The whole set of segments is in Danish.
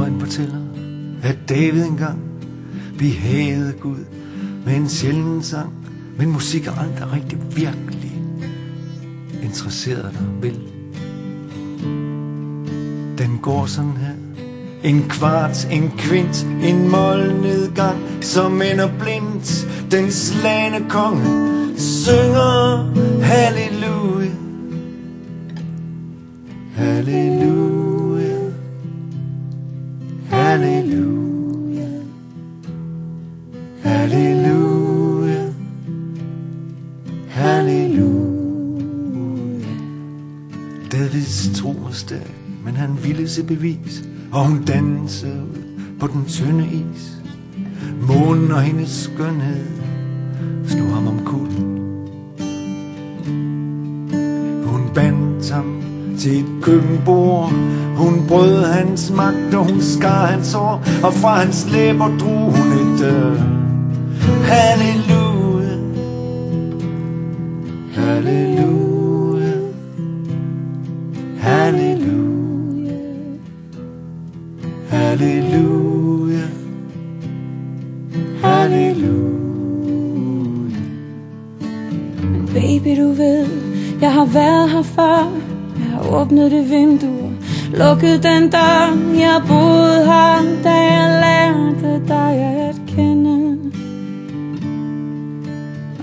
Historien fortæller, at David engang behagede Gud med en sjælden sang, men musik er aldrig rigtig virkelig interesseret dig vel. Den går sådan her: en kvart, en kvint, en målnedgang, som ender blindt. Den slagne konge synger halleluja, halleluja, halleluja, halleluja, halleluja. Davids tro var stærk, men han ville se bevis, og hun dansede ud på den tynde is. Månen og hendes skønhed slog ham omkuld. Hun bandt ham til et køkkenbord, hun brød hans magt, og hun skar hans hår, og fra hans læber drog hun et halleluja, halleluja, halleluja, halleluja, halleluja. Men baby, du ved, jeg har været her før. Jeg har åbnet det vindue, lukket den dør. Jeg boede her, da jeg lærte dig at kende.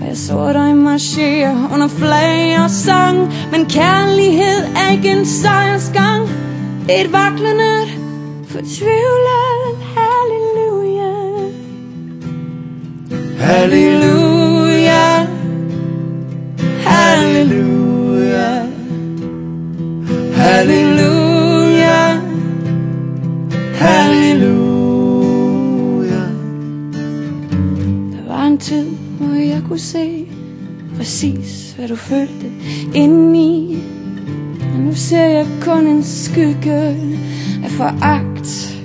Og jeg så dig marchere under flag og sang. Men kærlighed er ikke en sejrsgang, det er et vaklende, fortvivlet halleluja, Halleluja, halleluja, halleluja, halleluja. Der var en tid, hvor jeg kunne se præcis, hvad du følte indeni. Og nu ser jeg kun en skygge af foragt.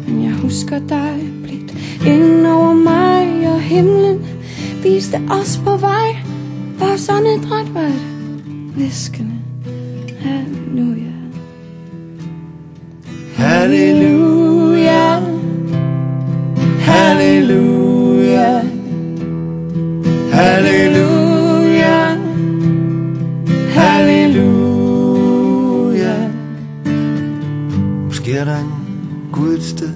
Men jeg husker dig blidt ind over mig, og himlen viste os på vej. Var sådan et ret viskende halleluja, Halleluja, halleluja, halleluja, halleluja. Måske er der en Gud et sted,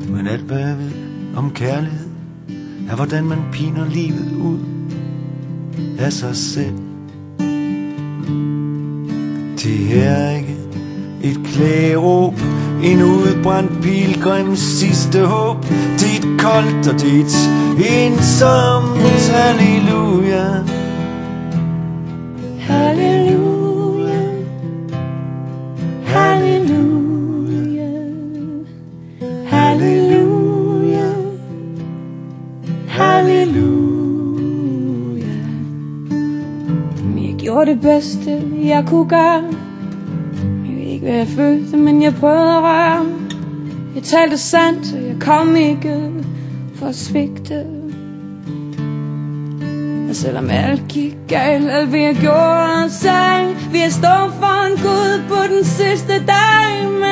men alt hvad jeg ved om kærlighed er, hvordan man piner livet ud af sig selv. Det her er ikke et klageråb, en udbrændt pilgrims sidste håb. Det er et koldt og det er et ensomt halleluja, halleluja, halleluja, halleluja, halleluja. Jeg gjorde det bedste jeg kunne gøre. Jeg ved ikke hvad jeg følte, men jeg prøvede at røre. Jeg talte sandt, og jeg kom ikke for at svigte. Og selvom alt gik galt, alt vi har gjort og sagt, vi har stået for en Gud på den sidste dag. Men